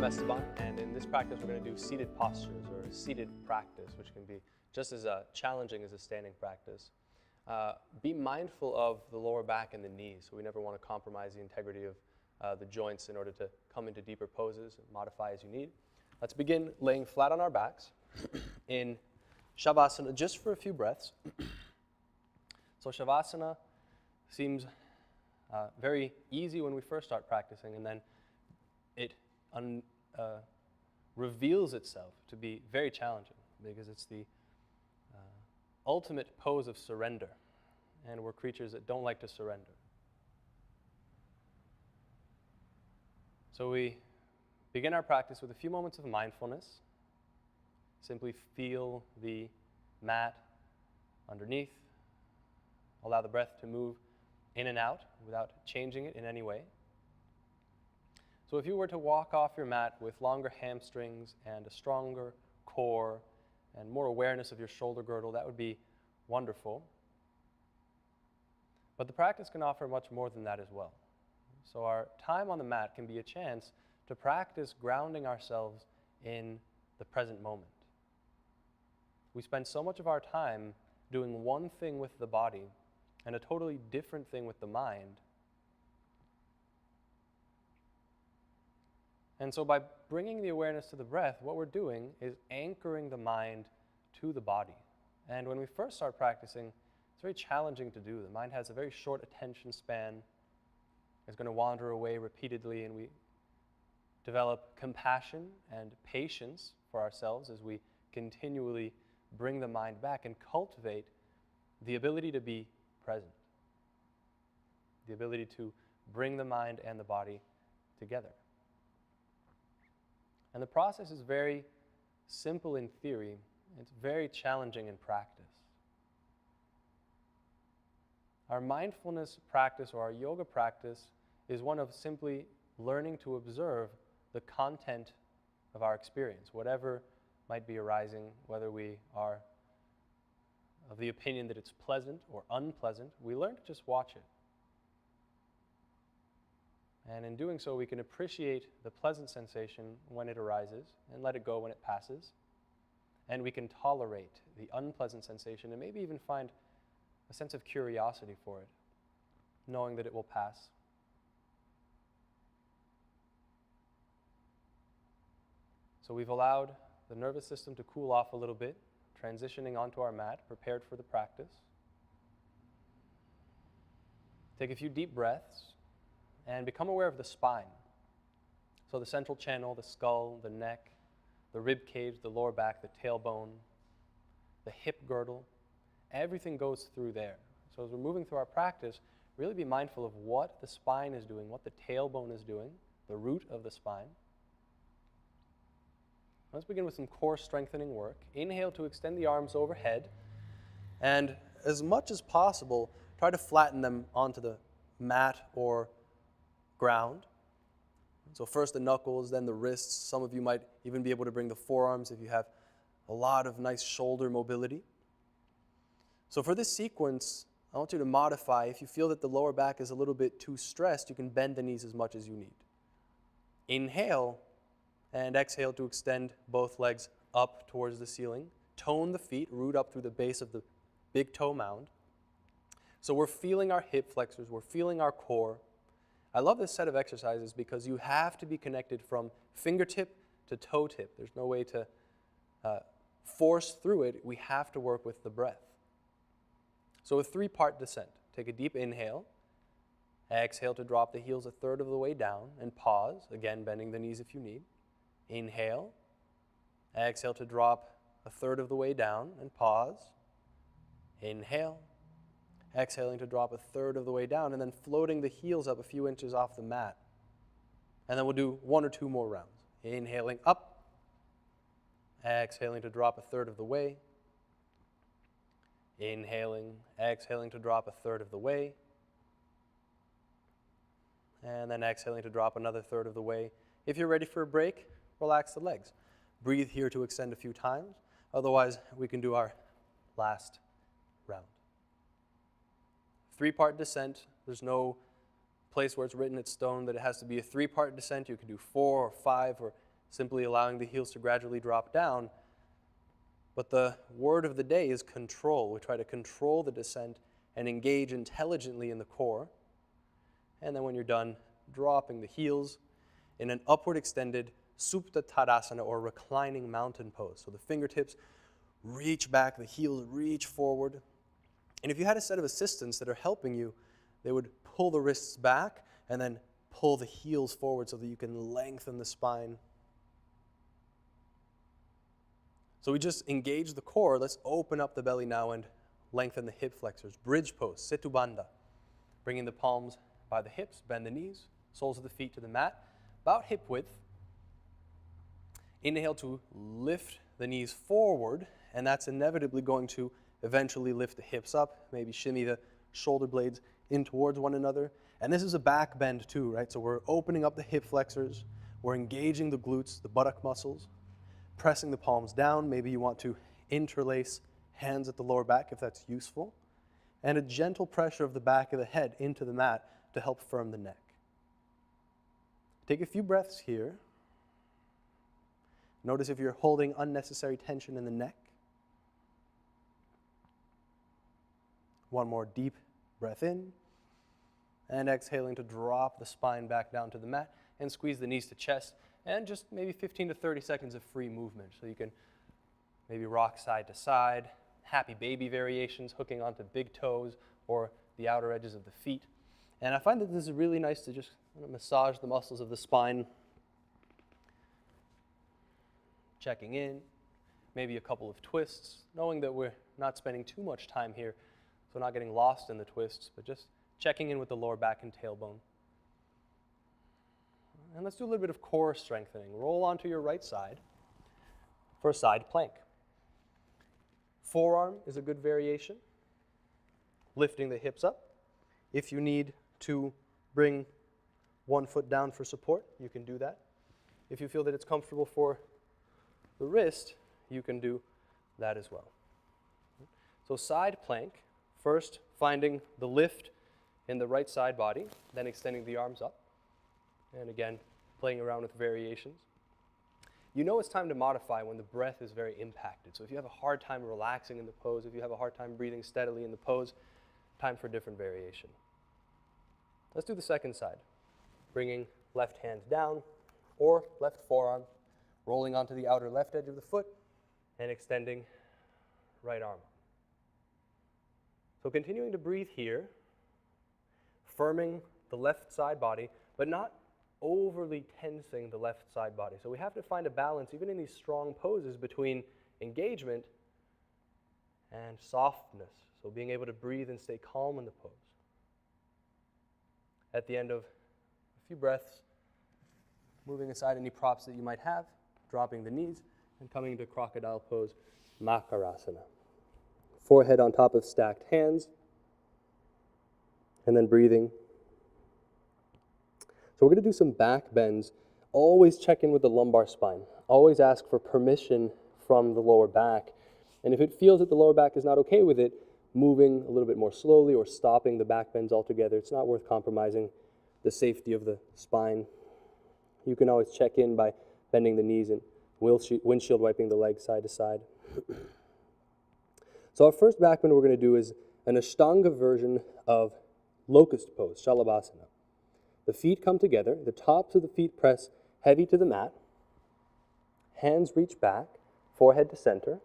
Esteban, and in this practice we're going to do seated postures, or a seated practice, which can be just as challenging as a standing practice. Be mindful of the lower back and the knees, so we never want to compromise the integrity of the joints in order to come into deeper poses and modify as you need. Let's begin laying flat on our backs in Shavasana just for a few breaths. So Shavasana seems very easy when we first start practicing, and then it reveals itself to be very challenging because it's the ultimate pose of surrender, and we're creatures that don't like to surrender. So we begin our practice with a few moments of mindfulness. Simply feel the mat underneath. Allow the breath to move in and out without changing it in any way. So if you were to walk off your mat with longer hamstrings and a stronger core and more awareness of your shoulder girdle, that would be wonderful. But the practice can offer much more than that as well. So our time on the mat can be a chance to practice grounding ourselves in the present moment. We spend so much of our time doing one thing with the body and a totally different thing with the mind. And so by bringing the awareness to the breath, what we're doing is anchoring the mind to the body. And when we first start practicing, it's very challenging to do. The mind has a very short attention span. It's going to wander away repeatedly, and we develop compassion and patience for ourselves as we continually bring the mind back and cultivate the ability to be present, the ability to bring the mind and the body together. And the process is very simple in theory. It's very challenging in practice. Our mindfulness practice, or our yoga practice, is one of simply learning to observe the content of our experience, whatever might be arising, whether we are of the opinion that it's pleasant or unpleasant. We learn to just watch it. And in doing so, we can appreciate the pleasant sensation when it arises and let it go when it passes. And we can tolerate the unpleasant sensation and maybe even find a sense of curiosity for it, knowing that it will pass. So we've allowed the nervous system to cool off a little bit, transitioning onto our mat, prepared for the practice. Take a few deep breaths and become aware of the spine. So the central channel, the skull, the neck, the rib cage, the lower back, the tailbone, the hip girdle, everything goes through there. So as we're moving through our practice, really be mindful of what the spine is doing, what the tailbone is doing, the root of the spine. Let's begin with some core strengthening work. Inhale to extend the arms overhead, and as much as possible, try to flatten them onto the mat or ground. So first the knuckles, then the wrists. Some of you might even be able to bring the forearms if you have a lot of nice shoulder mobility. So for this sequence, I want you to modify. If you feel that the lower back is a little bit too stressed, you can bend the knees as much as you need. Inhale and exhale to extend both legs up towards the ceiling. Tone the feet, root up through the base of the big toe mound. So we're feeling our hip flexors, we're feeling our core. I love this set of exercises because you have to be connected from fingertip to toe tip. There's no way to force through it. We have to work with the breath. So a three-part descent. Take a deep inhale. Exhale to drop the heels a third of the way down and pause, again bending the knees if you need. Inhale. Exhale to drop a third of the way down and pause. Inhale. Exhaling to drop a third of the way down, and then floating the heels up a few inches off the mat. And then we'll do one or two more rounds. Inhaling up. Exhaling to drop a third of the way. Inhaling, exhaling to drop a third of the way. And then exhaling to drop another third of the way. If you're ready for a break, relax the legs. Breathe here to extend a few times. Otherwise, we can do our last round. Three-part descent. There's no place where it's written in stone that it has to be a three-part descent. You can do 4 or 5 or simply allowing the heels to gradually drop down. But the word of the day is control. We try to control the descent and engage intelligently in the core. And then when you're done, dropping the heels in an upward extended Supta Tadasana, or reclining mountain pose. So the fingertips reach back, the heels reach forward. And if you had a set of assistants that are helping you, they would pull the wrists back and then pull the heels forward so that you can lengthen the spine. So we just engage the core. Let's open up the belly now and lengthen the hip flexors. Bridge pose, Sit-Bandha. Bringing the palms by the hips, bend the knees, soles of the feet to the mat, about hip width. Inhale to lift the knees forward, and that's inevitably going to eventually lift the hips up, maybe shimmy the shoulder blades in towards one another. And this is a back bend too, right? So we're opening up the hip flexors, we're engaging the glutes, the buttock muscles, pressing the palms down. Maybe you want to interlace hands at the lower back if that's useful. And a gentle pressure of the back of the head into the mat to help firm the neck. Take a few breaths here. Notice if you're holding unnecessary tension in the neck. One more deep breath in. And exhaling to drop the spine back down to the mat and squeeze the knees to chest. And just maybe 15 to 30 seconds of free movement. So you can maybe rock side to side, happy baby variations, hooking onto big toes or the outer edges of the feet. And I find that this is really nice to just massage the muscles of the spine. Checking in, maybe a couple of twists, knowing that we're not spending too much time here, so not getting lost in the twists, but just checking in with the lower back and tailbone. And let's do a little bit of core strengthening. Roll onto your right side for a side plank. Forearm is a good variation. Lifting the hips up. If you need to bring one foot down for support, you can do that. If you feel that it's comfortable for the wrist, you can do that as well. So side plank, first finding the lift in the right side body, then extending the arms up. And again, playing around with variations. You know it's time to modify when the breath is very impacted. So if you have a hard time relaxing in the pose, if you have a hard time breathing steadily in the pose, time for a different variation. Let's do the second side. Bringing left hand down or left forearm, rolling onto the outer left edge of the foot and extending right arm. So continuing to breathe here, firming the left side body, but not overly tensing the left side body. So we have to find a balance, even in these strong poses, between engagement and softness. So being able to breathe and stay calm in the pose. At the end of a few breaths, moving aside any props that you might have, dropping the knees, and coming to Crocodile Pose, Makarasana. Forehead on top of stacked hands, and then breathing. So we're going to do some back bends. Always check in with the lumbar spine. Always ask for permission from the lower back. And if it feels that the lower back is not okay with it, moving a little bit more slowly or stopping the back bends altogether. It's not worth compromising the safety of the spine. You can always check in by bending the knees and windshield wiping the legs side to side. So our first back bend we're going to do is an Ashtanga version of Locust Pose, Shalabhasana. The feet come together, the tops of the feet press heavy to the mat, hands reach back, forehead to center,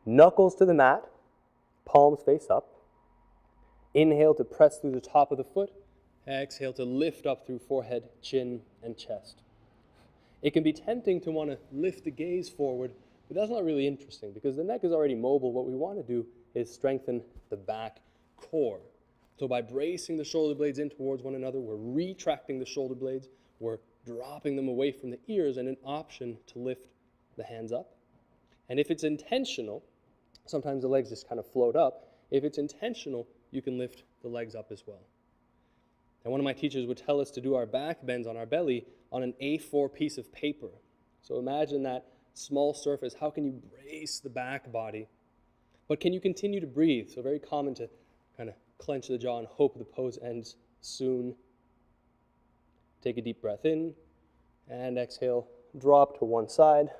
knuckles to the mat, palms face up. Inhale to press through the top of the foot, exhale to lift up through forehead, chin, and chest. It can be tempting to want to lift the gaze forward, but that's not really interesting because the neck is already mobile. What we want to do is strengthen the back core. So by bracing the shoulder blades in towards one another, we're retracting the shoulder blades, we're dropping them away from the ears, and an option to lift the hands up. And if it's intentional, sometimes the legs just kind of float up. If it's intentional, you can lift the legs up as well. And one of my teachers would tell us to do our back bends on our belly on an A4 piece of paper. So imagine that small surface. How can you brace the back body? But can you continue to breathe? So very common to kind of clench the jaw and hope the pose ends soon. Take a deep breath in and exhale, drop to one side,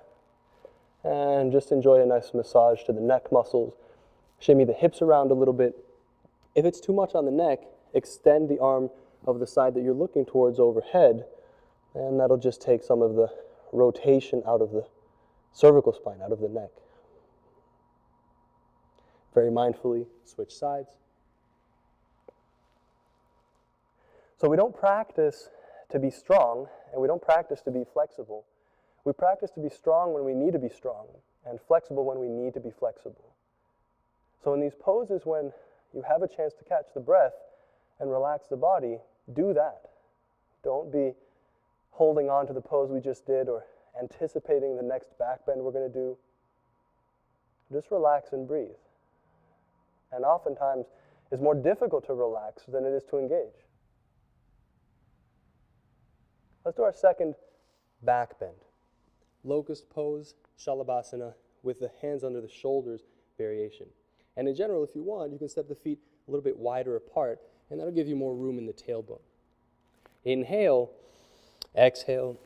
and just enjoy a nice massage to the neck muscles. Shimmy the hips around a little bit. If it's too much on the neck, extend the arm of the side that you're looking towards overhead, and that'll just take some of the rotation out of the cervical spine, out of the neck. Very mindfully switch sides. So we don't practice to be strong, and we don't practice to be flexible. We practice to be strong when we need to be strong, and flexible when we need to be flexible. So in these poses, when you have a chance to catch the breath and relax the body, do that. Don't be holding on to the pose we just did or anticipating the next back bend we're going to do. Just relax and breathe. And oftentimes, it's more difficult to relax than it is to engage. Let's do our second back bend. Locust pose, Shalabhasana, with the hands under the shoulders variation. And in general, if you want, you can step the feet a little bit wider apart, and that'll give you more room in the tailbone. Inhale, exhale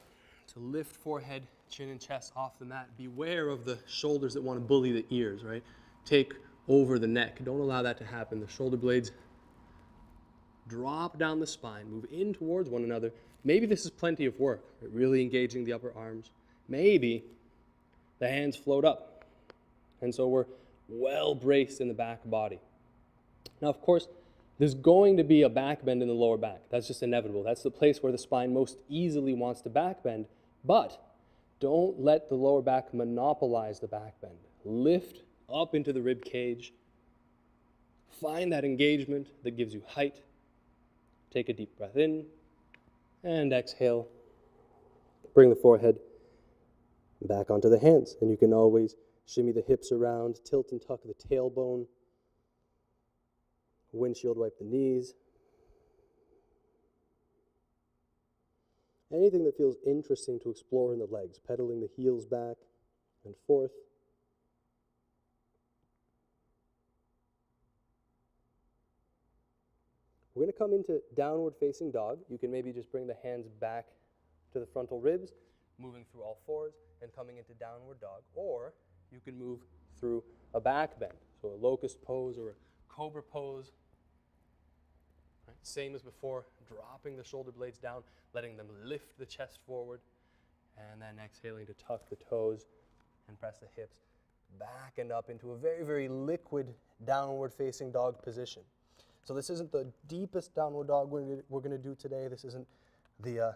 to lift forehead, chin, and chest off the mat. Beware of the shoulders that want to bully the ears, right? Take over the neck. Don't allow that to happen. The shoulder blades drop down the spine, move in towards one another. Maybe this is plenty of work, right? Really engaging the upper arms. Maybe the hands float up, and so we're well braced in the back body. Now, of course, there's going to be a back bend in the lower back. That's just inevitable. That's the place where the spine most easily wants to back bend, but don't let the lower back monopolize the back bend. Lift up into the rib cage. Find that engagement that gives you height. Take a deep breath in and exhale. Bring the forehead back onto the hands, and you can always shimmy the hips around, tilt and tuck the tailbone, windshield wipe the knees. Anything that feels interesting to explore in the legs, pedaling the heels back and forth. We're going to come into downward facing dog. You can maybe just bring the hands back to the frontal ribs, moving through all fours and coming into downward dog. Or you can move through a back bend, so a locust pose or a cobra pose. Right? Same as before, dropping the shoulder blades down, letting them lift the chest forward, and then exhaling to tuck the toes and press the hips back and up into a very, very liquid downward facing dog position. So this isn't the deepest downward dog we're going to do today. This isn't the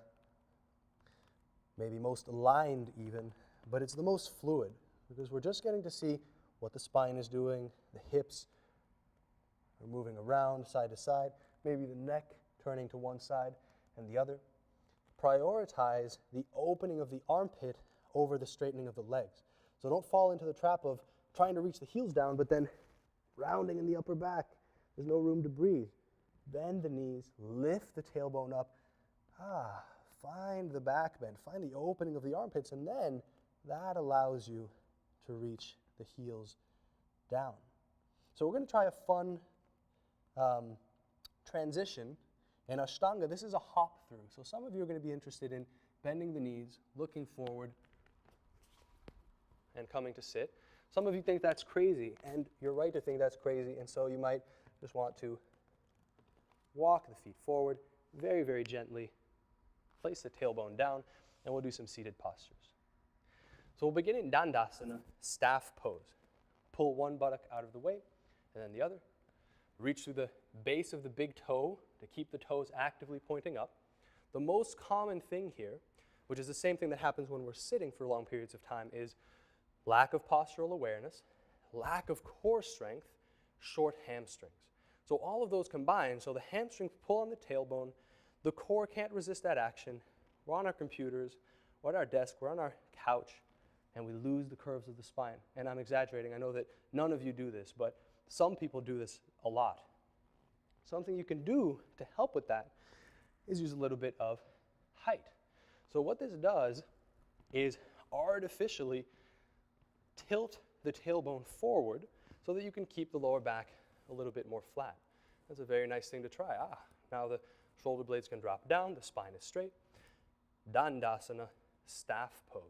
maybe most aligned even, but it's the most fluid because we're just getting to see what the spine is doing, the hips are moving around side to side, maybe the neck turning to one side and the other. Prioritize the opening of the armpit over the straightening of the legs. So don't fall into the trap of trying to reach the heels down, but then rounding in the upper back. There's no room to breathe. Bend the knees, lift the tailbone up. Find the back bend, find the opening of the armpits, and then that allows you to reach the heels down. So we're going to try a fun transition in Ashtanga. This is a hop through. So some of you are going to be interested in bending the knees, looking forward, and coming to sit. Some of you think that's crazy, and you're right to think that's crazy, and so you might just want to walk the feet forward very, very gently, place the tailbone down, and we'll do some seated postures. So we'll begin in Dandasana, staff pose. Pull one buttock out of the way, and then the other. Reach through the base of the big toe to keep the toes actively pointing up. The most common thing here, which is the same thing that happens when we're sitting for long periods of time, is lack of postural awareness, lack of core strength, short hamstrings. So all of those combined, so the hamstrings pull on the tailbone, the core can't resist that action. We're on our computers, we're at our desk, we're on our couch, and we lose the curves of the spine. And I'm exaggerating, I know that none of you do this, but some people do this a lot. Something you can do to help with that is use a little bit of height. So what this does is artificially tilt the tailbone forward so that you can keep the lower back a little bit more flat. That's a very nice thing to try. Now the shoulder blades can drop down, the spine is straight. Dandasana, staff pose.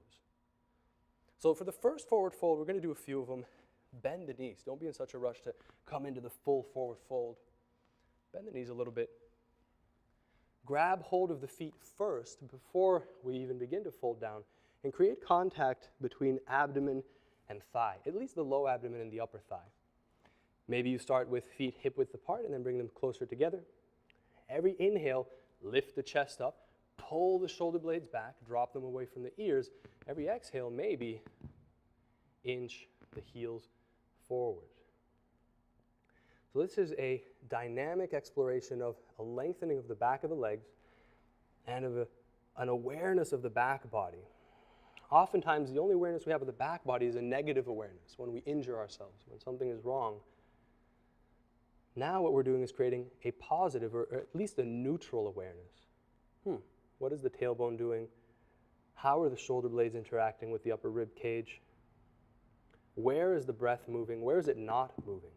So for the first forward fold, we're going to do a few of them. Bend the knees. Don't be in such a rush to come into the full forward fold. Bend the knees a little bit. Grab hold of the feet first before we even begin to fold down, and create contact between abdomen and thigh, at least the low abdomen and the upper thigh. Maybe you start with feet hip width apart and then bring them closer together. Every inhale, lift the chest up, pull the shoulder blades back, drop them away from the ears. Every exhale, maybe inch the heels forward. So this is a dynamic exploration of a lengthening of the back of the legs and of an awareness of the back body. Oftentimes, the only awareness we have of the back body is a negative awareness when we injure ourselves, when something is wrong. Now what we're doing is creating a positive, or at least a neutral awareness. What is the tailbone doing? How are the shoulder blades interacting with the upper rib cage? Where is the breath moving? Where is it not moving?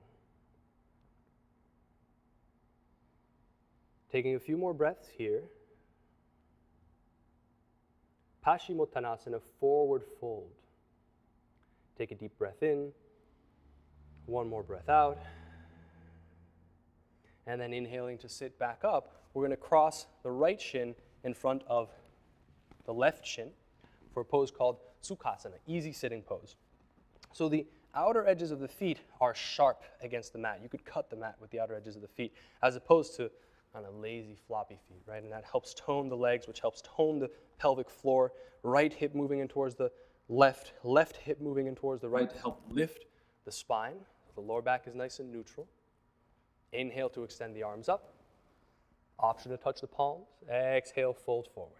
Taking a few more breaths here. Paschimottanasana, forward fold. Take a deep breath in. One more breath out. And then inhaling to sit back up, we're going to cross the right shin in front of the left shin for a pose called Sukhasana, easy sitting pose. So the outer edges of the feet are sharp against the mat. You could cut the mat with the outer edges of the feet, as opposed to kind of lazy, floppy feet, right? And that helps tone the legs, which helps tone the pelvic floor. Right hip moving in towards the left, left hip moving in towards the right to help lift the spine. The lower back is nice and neutral. Inhale to extend the arms up. Option to touch the palms. Exhale, fold forward.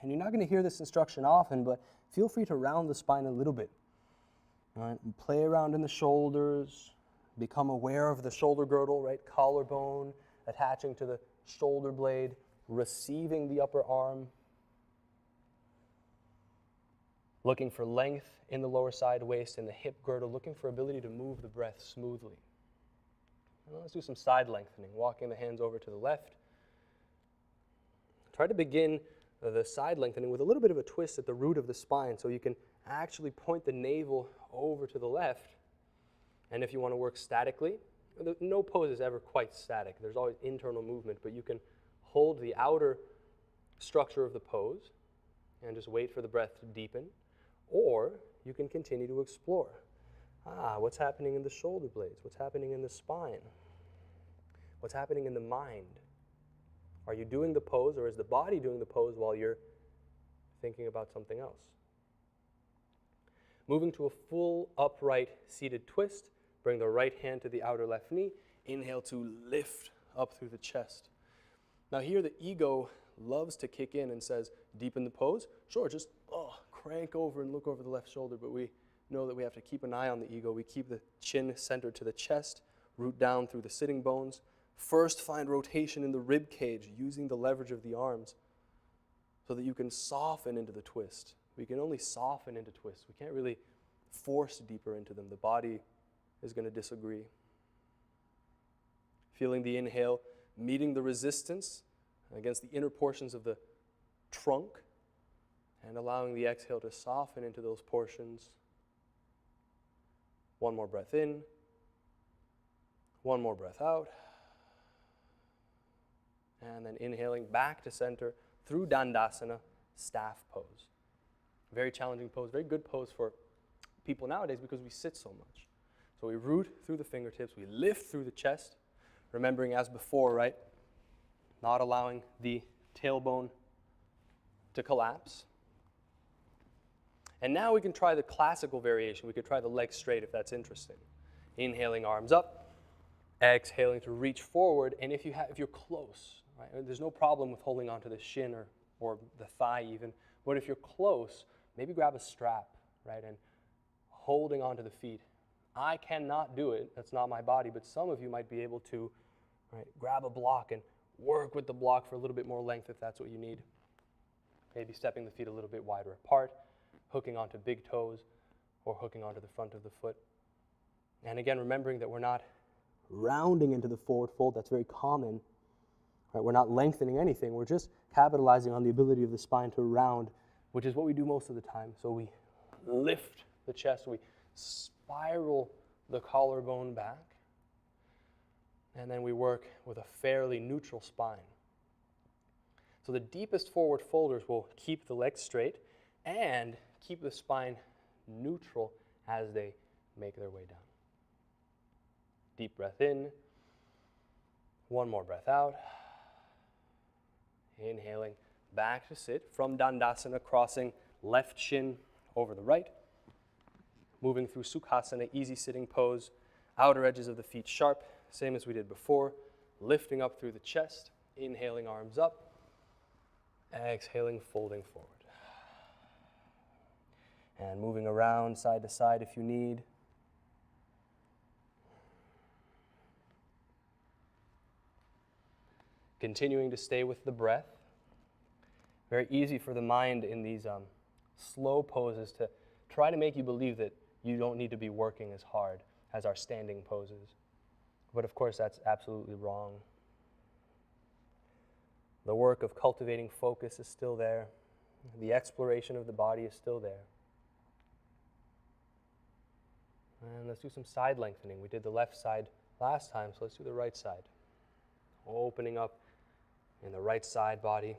And you're not going to hear this instruction often, but feel free to round the spine a little bit. All right? And play around in the shoulders. Become aware of the shoulder girdle, right? Collarbone attaching to the shoulder blade, receiving the upper arm. Looking for length in the lower side waist and the hip girdle, looking for ability to move the breath smoothly. Now let's do some side lengthening, walking the hands over to the left. Try to begin the side lengthening with a little bit of a twist at the root of the spine so you can actually point the navel over to the left. And if you want to work statically, no pose is ever quite static. There's always internal movement, but you can hold the outer structure of the pose and just wait for the breath to deepen, or you can continue to explore. What's happening in the shoulder blades? What's happening in the spine? What's happening in the mind? Are you doing the pose, or is the body doing the pose while you're thinking about something else? Moving to a full upright seated twist. Bring the right hand to the outer left knee. Inhale to lift up through the chest. Now here the ego loves to kick in and says, deepen the pose. Sure, just crank over and look over the left shoulder, but we know that we have to keep an eye on the ego. We keep the chin centered to the chest, root down through the sitting bones. First, find rotation in the rib cage using the leverage of the arms so that you can soften into the twist. We can only soften into twists. We can't really force deeper into them. The body is going to disagree. Feeling the inhale, meeting the resistance against the inner portions of the trunk, and allowing the exhale to soften into those portions. One more breath in. One more breath out. And then inhaling back to center through Dandasana, staff pose. Very challenging pose, very good pose for people nowadays because we sit so much. So we root through the fingertips, we lift through the chest, remembering as before, right? Not allowing the tailbone to collapse. And now we can try the classical variation. We could try the legs straight if that's interesting. Inhaling, arms up. Exhaling to reach forward. And if you're close, right? There's no problem with holding onto the shin or the thigh even. But if you're close, maybe grab a strap, right? And holding onto the feet. I cannot do it. That's not my body. But some of you might be able to, right, grab a block and work with the block for a little bit more length if that's what you need. Maybe stepping the feet a little bit wider apart, hooking onto big toes, or hooking onto the front of the foot. And again, remembering that we're not rounding into the forward fold. That's very common. Right? We're not lengthening anything. We're just capitalizing on the ability of the spine to round which is what we do most of the time. So we lift the chest, we spiral the collarbone back, and then we work with a fairly neutral spine. So the deepest forward folders will keep the legs straight and keep the spine neutral as they make their way down. Deep breath in. One more breath out. Inhaling back to sit from Dandasana, crossing left shin over the right. Moving through Sukhasana, easy sitting pose. Outer edges of the feet sharp, same as we did before. Lifting up through the chest. Inhaling, arms up. Exhaling, folding forward. And moving around side to side if you need. Continuing to stay with the breath. Very easy for the mind in these slow poses to try to make you believe that you don't need to be working as hard as our standing poses. But of course, that's absolutely wrong. The work of cultivating focus is still there. The exploration of the body is still there. And let's do some side lengthening. We did the left side last time, so let's do the right side. Opening up in the right side body.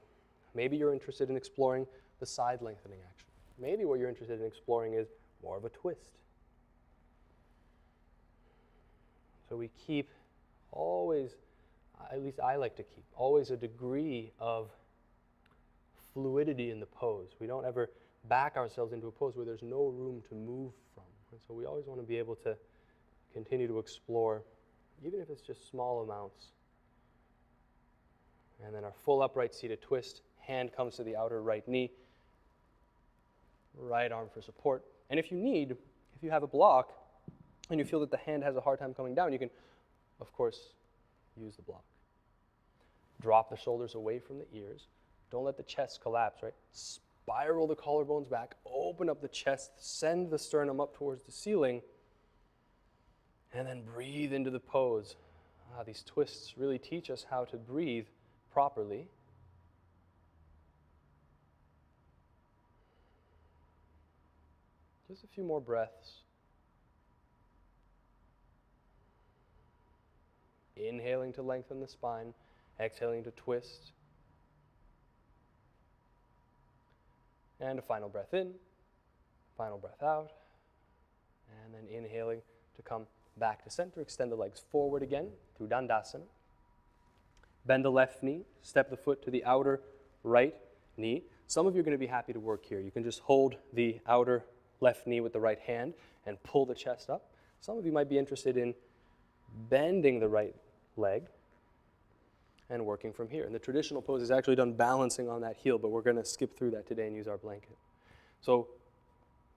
Maybe you're interested in exploring the side lengthening action. Maybe what you're interested in exploring is more of a twist. So we keep always, at least I like to keep, always a degree of fluidity in the pose. We don't ever back ourselves into a pose where there's no room to move from. And so we always want to be able to continue to explore, even if it's just small amounts. And then our full upright seated twist, hand comes to the outer right knee, right arm for support. And if you need, if you have a block and you feel that the hand has a hard time coming down, you can, of course, use the block. Drop the shoulders away from the ears. Don't let the chest collapse, right? Spiral the collarbones back, open up the chest, send the sternum up towards the ceiling, and then breathe into the pose. These twists really teach us how to breathe properly. Just a few more breaths. Inhaling to lengthen the spine, exhaling to twist. And a final breath in, final breath out, and then inhaling to come back to center. Extend the legs forward again through Dandasana. Bend the left knee, step the foot to the outer right knee. Some of you are going to be happy to work here. You can just hold the outer left knee with the right hand and pull the chest up. Some of you might be interested in bending the right leg and working from here. And the traditional pose is actually done balancing on that heel, but we're going to skip through that today and use our blanket. So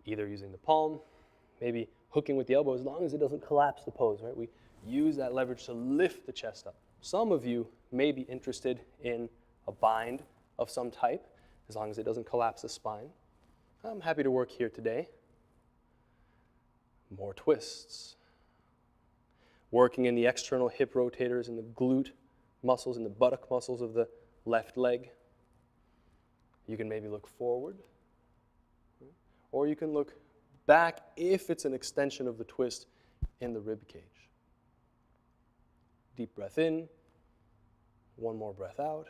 either using the palm, maybe hooking with the elbow, as long as it doesn't collapse the pose, right? We use that leverage to lift the chest up. Some of you may be interested in a bind of some type, as long as it doesn't collapse the spine. I'm happy to work here today. More twists. Working in the external hip rotators and the glute muscles and the buttock muscles of the left leg. You can maybe look forward, or you can look back if it's an extension of the twist in the rib cage. Deep breath in, one more breath out.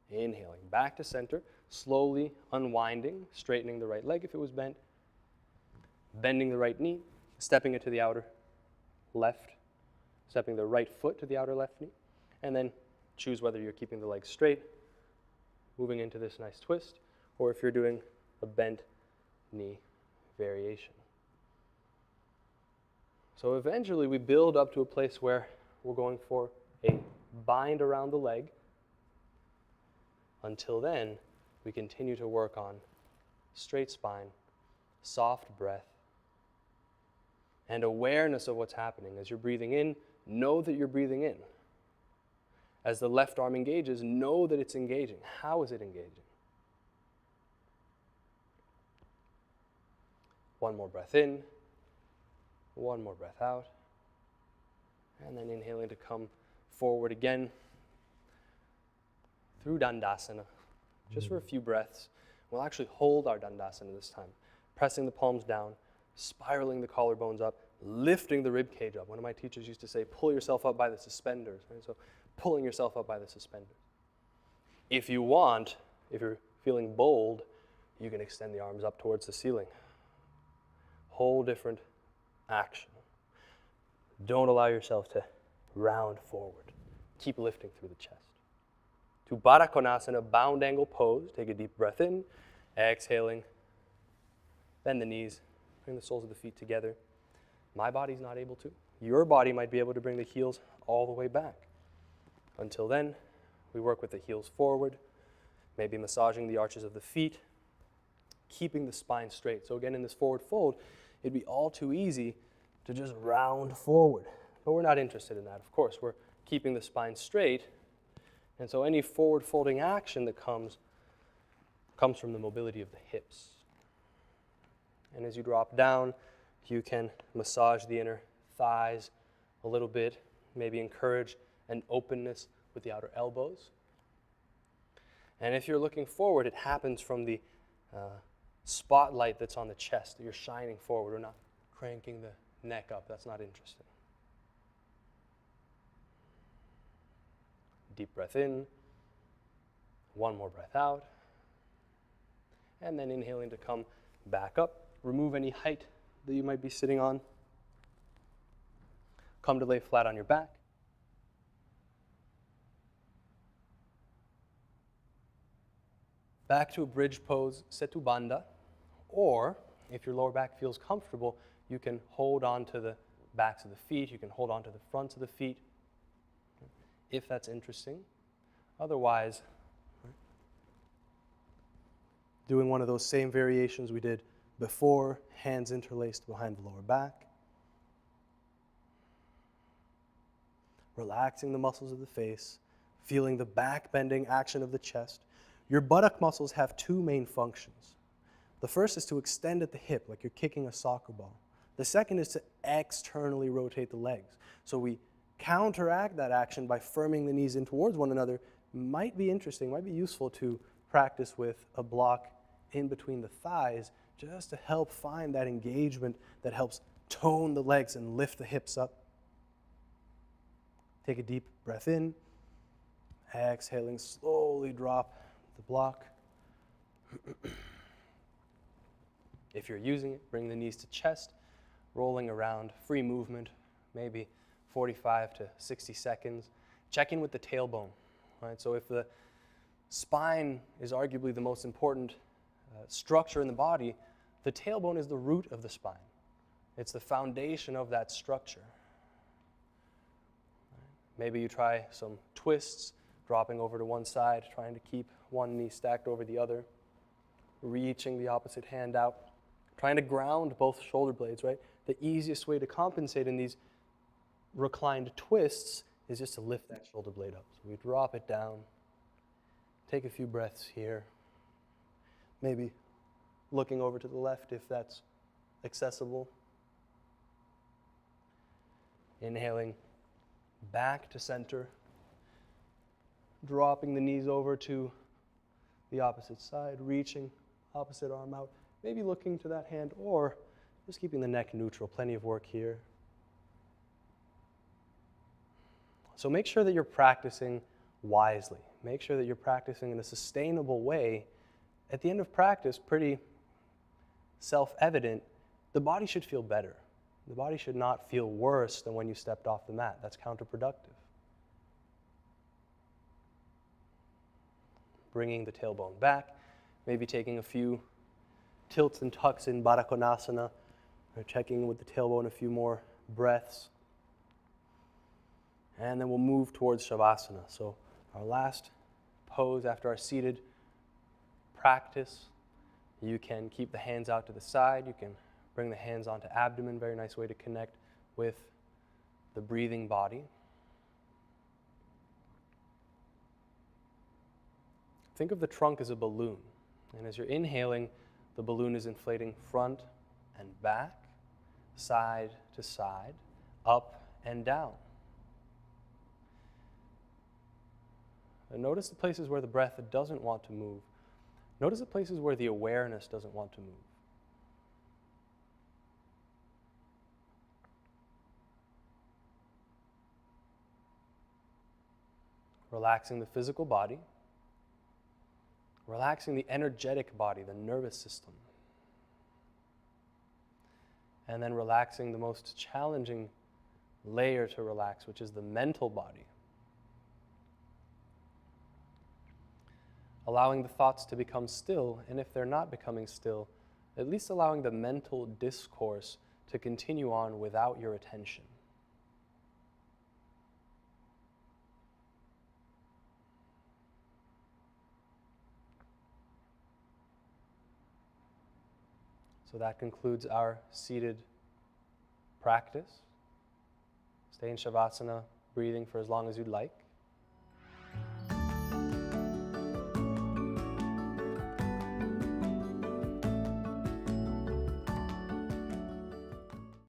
Inhaling back to center, slowly unwinding, straightening the right leg if it was bent, bending the right knee, stepping it to the outer left, stepping the right foot to the outer left knee, and then choose whether you're keeping the legs straight, moving into this nice twist, or if you're doing a bent knee variation. So eventually we build up to a place where we're going for a bind around the leg. Until then, we continue to work on straight spine, soft breath, and awareness of what's happening. As you're breathing in, know that you're breathing in. As the left arm engages, know that it's engaging. How is it engaging? One more breath in, one more breath out, and then inhaling to come forward again through Dandasana, just for a few breaths. We'll actually hold our Dandasana this time, pressing the palms down, spiraling the collarbones up, lifting the rib cage up. One of my teachers used to say, pull yourself up by the suspenders. Right? So pulling yourself up by the suspenders. If you want, if you're feeling bold, you can extend the arms up towards the ceiling. Whole different action. Don't allow yourself to round forward. Keep lifting through the chest. To Baddha Konasana, bound angle pose. Take a deep breath in, exhaling. Bend the knees, bring the soles of the feet together. My body's not able to. Your body might be able to bring the heels all the way back. Until then, we work with the heels forward, maybe massaging the arches of the feet, keeping the spine straight. So again, in this forward fold, it'd be all too easy to just round forward. But we're not interested in that. Of course, we're keeping the spine straight. And so any forward folding action that comes from the mobility of the hips. And as you drop down, you can massage the inner thighs a little bit, maybe encourage an openness with the outer elbows. And if you're looking forward, it happens from the spotlight that's on the chest, that you're shining forward. We're not cranking the neck up. That's not interesting. Deep breath in. One more breath out. And then inhaling to come back up. Remove any height that you might be sitting on. Come to lay flat on your back. Back to a bridge pose, Sit-Bandha. Or, if your lower back feels comfortable, you can hold on to the backs of the feet. You can hold on to the fronts of the feet, if that's interesting. Otherwise, doing one of those same variations we did before, hands interlaced behind the lower back. Relaxing the muscles of the face, feeling the back bending action of the chest. Your buttock muscles have two main functions. The first is to extend at the hip, like you're kicking a soccer ball. The second is to externally rotate the legs. So we counteract that action by firming the knees in towards one another. Might be interesting, might be useful to practice with a block in between the thighs, just to help find that engagement that helps tone the legs and lift the hips up. Take a deep breath in. Exhaling, slowly drop the block. If you're using it, bring the knees to chest, rolling around, free movement, maybe 45 to 60 seconds. Check in with the tailbone. Right? So if the spine is arguably the most important structure in the body, the tailbone is the root of the spine. It's the foundation of that structure. Maybe you try some twists, dropping over to one side, trying to keep one knee stacked over the other, reaching the opposite hand out, trying to ground both shoulder blades, right? The easiest way to compensate in these reclined twists is just to lift that shoulder blade up. So we drop it down, take a few breaths here, maybe looking over to the left if that's accessible. Inhaling back to center, dropping the knees over to the opposite side, reaching opposite arm out, maybe looking to that hand or just keeping the neck neutral. Plenty of work here. So make sure that you're practicing wisely. Make sure that you're practicing in a sustainable way. At the end of practice, pretty self-evident, the body should feel better. The body should not feel worse than when you stepped off the mat. That's counterproductive. Bringing the tailbone back, maybe taking a few tilts and tucks in Baddha Konasana, or checking with the tailbone a few more breaths. And then we'll move towards Shavasana. So our last pose after our seated practice, you can keep the hands out to the side. You can bring the hands onto abdomen. Very nice way to connect with the breathing body. Think of the trunk as a balloon. And as you're inhaling, the balloon is inflating front and back, side to side, up and down. And notice the places where the breath doesn't want to move. Notice the places where the awareness doesn't want to move. Relaxing the physical body, relaxing the energetic body, the nervous system, and then relaxing the most challenging layer to relax, which is the mental body. Allowing the thoughts to become still, and if they're not becoming still, at least allowing the mental discourse to continue on without your attention. So that concludes our seated practice. Stay in Shavasana, breathing for as long as you'd like.